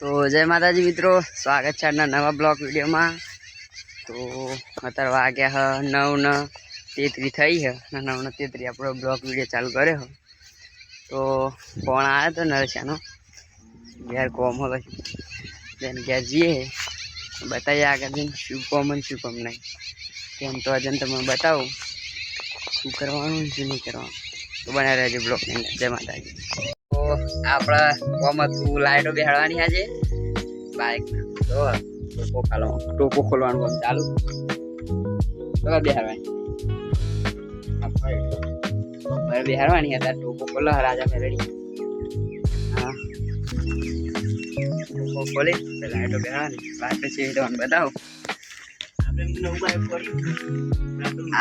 તો જય માતાજી મિત્રો, સ્વાગત છે આજના નવા બ્લોગ વિડીયોમાં। તો અત્યારે વાગ્યા 9:33 થઈ છે અને 9:33 આપણો બ્લોગ વિડીયો ચાલુ કર્યો। તો ફોન આવ્યો તો નરેશાનો, ઘેર કોમ હોય તેને ઘેર જઈએ બતાવીએ આગળ જઈને શું કોમ અને શું કોમ નહીં। કેમ તો આજે તમને બતાવું શું કરવાનું શું નહીં કરવાનું, તો બનાવી રહેજો બ્લોગની અંદર। જય માતાજી। તો આપણા કોમ હતું લાઈટો બેહાડવાની આજે બાઇક, તો ટોપો ખોલવાનું કામ ચાલુ બેહાડવાની હતા। ટોપો ખોલો રાજા મેલડી, હા ટોપો ખોલી લાઈટો બેહાડવાની। લાઈટો છે તમને બતાવું।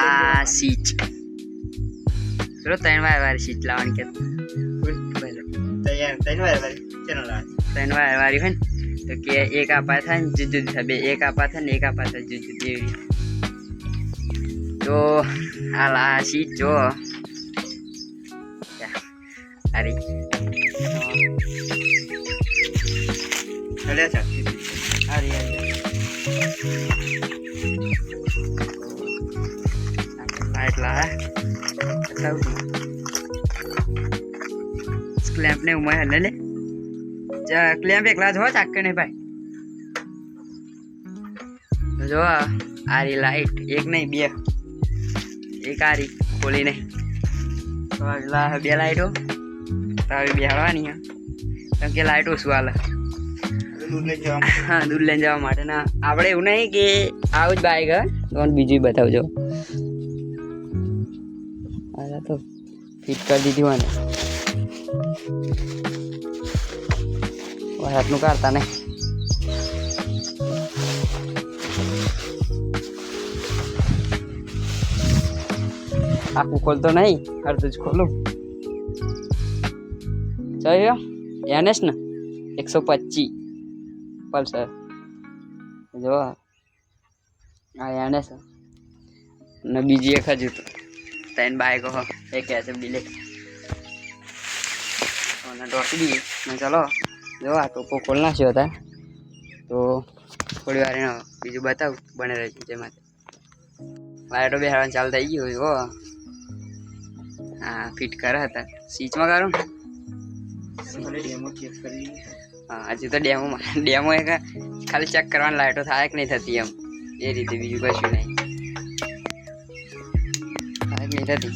આ સીટ ચલો 3 વાળી સીટ લાવવાની કે 3 વાળી હોય ને તો કે એક આપા થાય ને જુદી થાય, બે એક આપા થાય ને એક આપા થાય જુદી એવી। તો આ સીટ જો અરે ક્લેમ્પ ને ઉમર હલે લે ક્લેમ્પ એકલા જો ચાક નહીં ભાઈ। જો આરી લાઈટ એક નહીં બે, એક આરી ખોલી નહીં બે લાઈટો તો આવી બેહાડવાની છે, કેમ કે લાઈટ ઓછું હાલે હા દૂર લઈને જવા માટે ના। આપણે એવું નહીં કે આવું જ બાઈક હે તો બીજું બતાવજો। આ તો ફિટ કરી દીધી હોય ને હાથનું કાઢતા નહીં। આખું ખોલતો નહીં, અડધું જ ખોલું। ચાલ્યો એનએસ ને 125 પલ્સર જો આ એનએસ ને બીજી એક હજુ તો 3 બાઈકો હો, એક એસે બિલેટ અને ટોકી દી ને ચલો જો આ ટોપો ખોલ નાખ્યો હતા। તો થોડી વાર એનો બીજું બતાવું, બને રહેજો। જેમાં લાઈટો બેહાડવાનું ચાલુ થઈ ગયું જો હા ફિટ કર્યા હતા સ્વિચમાં કરું હા હજુ તો ડેમો એક ખાલી ચેક કરવાની લાઈટો થાય કે નહીં થતી એમ એ રીતે, બીજું કશું નહીં થાય કે નહીં થતી।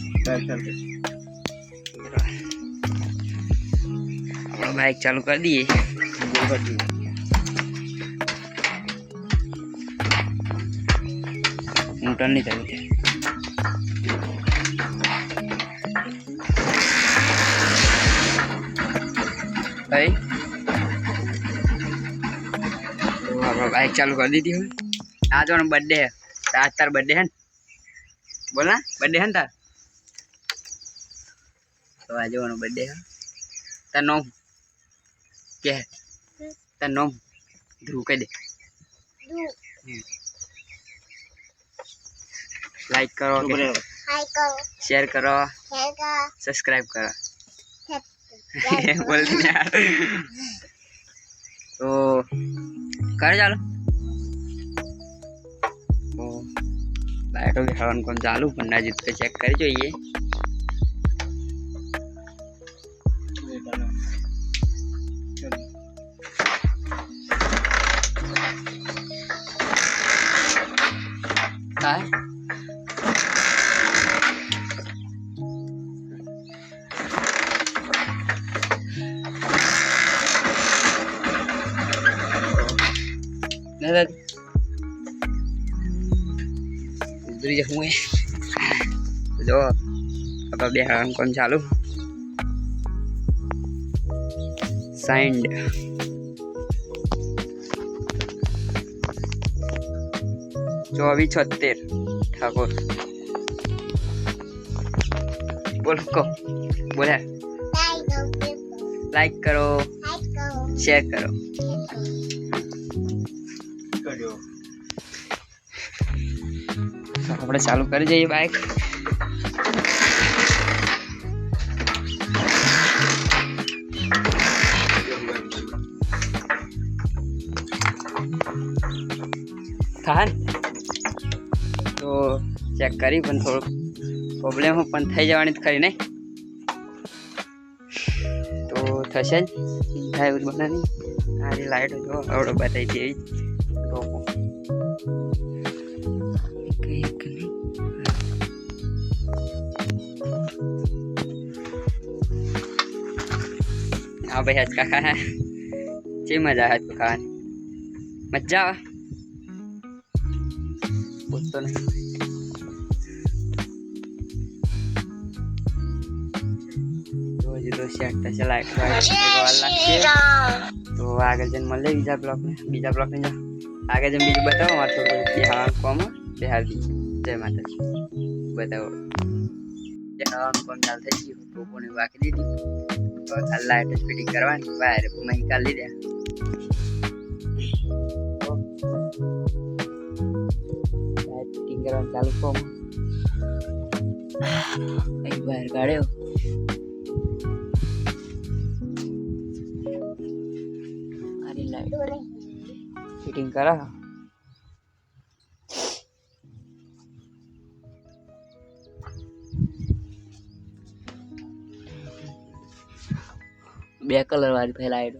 આપણે બાઇક ચાલુ કરી દઈએ, મોટર નહીં થયું ભાઈ। તો આપણે બાઇક ચાલુ કરી દીધી હોય। આ જો બર્થડે હે, આજ તાર બર્થડે હે ને, બોલ ના બર્થડે હે ને તાર, તો આ જોવાનો બર્થડે હે। તાર નામ કે તાર નામ ધ્રુવ કહી દે। લાઈક કરો, શેર કરો, સબસ્ક્રાઇબ કરો બોલ યાર। તો કરે ચાલો લાઈટો બેહાડવાનું કામ ચાલુ, પણ હજી તો ચેક કરી જોઈએ। ઉતરી જવું એ જો આપણે બેહાડવાનું કામ ચાલુ। સાઇન્ડ 2476 ઠાકોર બોલ કો બોલે લાઈક કરો, શેર કરો। આપણે ચાલુ કરી જઈએ બાઇક। થાય ને તો ચેક કરી પણ થોડુંક પ્રોબ્લેમ પણ થઈ જવાની જ ખરી નહીં તો થશે જ થાય એવું બનાવી આજે લાઈટ જો આવડો બતાવી દે તો हाँ भाई आज का खाना है जी मजा है तो खाने मजा तो नहीं तो सेट चला तो आगे जन मले बीजा ब्लॉक में जा आगे जन बीजू बताओ वहाँ थोड़ा बिहार कॉम बिहार दी जय माता बताओ बिहार कॉम डालते ही तो कोने बाकी दी तो लाइट फिटिंग करवानी वायर मैं निकाल ली दे लाइट फिटिंग करवानी चालू कॉम एक वायर काढ़े फिटिंग करा बे कलर वाली पहला लाइट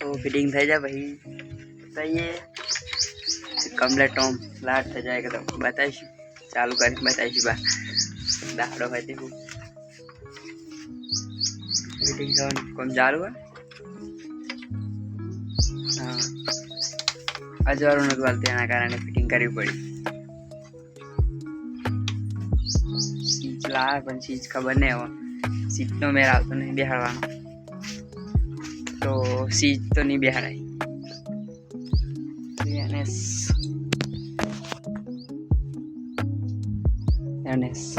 तो फिटिंग થઈ જાય ભાઈ सही है कम्प्लीट टॉम लाइट થઈ जाएगा तो बताइए चालू करके बताइए बा दाड़ो है देखो फिटिंग कौन चालू है हाँ अजवारू न बोलते हैं कारण फिटिंग करवी पड़ी सीट ला पण सीट खबर नहीं हो सीट नो मेरा तो नहीं बेहाड़वानो तो सीट तो नहीं बेहाड़ाई एनएस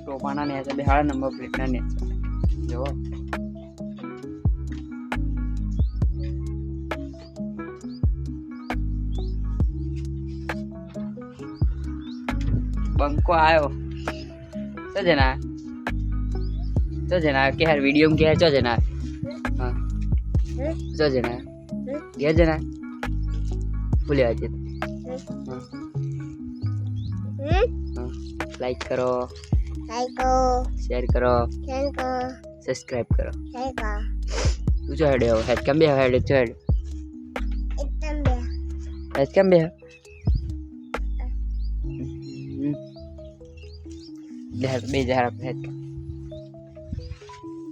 टोपाना ने ऐसे बिहार नंबर प्लेट ना ने जो बंको आयो चो जना के यार वीडियो में क्या चो जना हां चो जना क्या जना बोले आज लाइक करो शेयर करो सब्सक्राइब करो तू जो हेड हेड कम भी हेड जो हेड कम भी बेजार हेड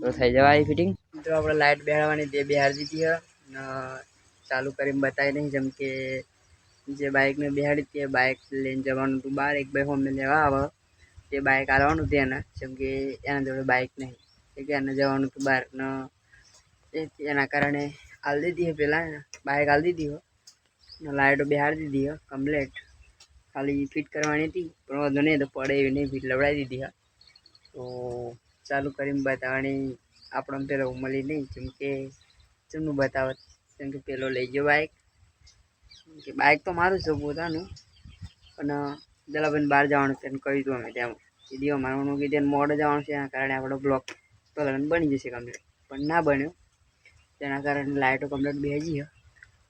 तो થઈ જવાય ફિટિંગ તો આપણે લાઈટ બેહાડવાની તે બેહાડી દીધી છે ને ચાલુ કરીને બતાવી નહીં જેમ કે જે બાઇકને બેહાડી તે બાઇક લઈને જવાનું હતું બહાર એક ભાઈ હોમને લેવા આવે તે બાઇક આવવાનું હતું એને જેમ કે એના જોડે બાઇક નહીં એટલે એને જવાનું હતું બહાર ને એના કારણે આલ દીધી પેલા બાઇક આલ દીધી હો ને લાઇટો બેહાડી દીધી હો કમ્પ્લેટ ખાલી ફિટ કરવાની હતી પણ વાંધો નહીં તો પડે એવી નહીં ફિટ લવડાવી દીધી હા તો ચાલુ કરીને બતાવવાની આપણને પેલો મળી નહીં જેમ કે ચમનું બતાવત જેમ કે પેલો લઈ ગયો બાઇક કે બાઇક તો મારું છે પોતાનું પણ જલાભાઈને બહાર જવાનું છે એને કહી દઉં અમે ત્યાં કીધી અમારું કે ત્યાં મોડે જવાનું છે એના કારણે આપણો બ્લોક તો લગન બની જશે કમ્પ્લીટ પણ ના બન્યો તેના કારણે લાઇટો કમ્પ્લીટ બેસી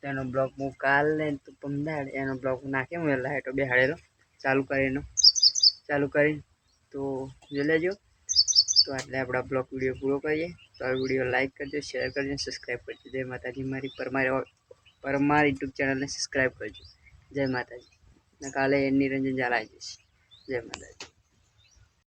તેનો બ્લોક હું કાલે તો પમદાડ એનો બ્લોક નાખે હું લાઇટો બેહાડેલો ચાલુ કરીને તો જોઈ લેજો તો એટલે આપણા બ્લોગ વિડીયો પૂરો કરીએ તો આ વિડીયો લાઈક કરજો શેર કરજો સબસ્ક્રાઈબ કરજો જય માતાજી મારી પરમાર યુટ્યુબ ચેનલને સબસ્ક્રાઈબ કરજો જય માતાજી ને કાલે નિરંજન ઝાલા આવી જશે જય માતાજી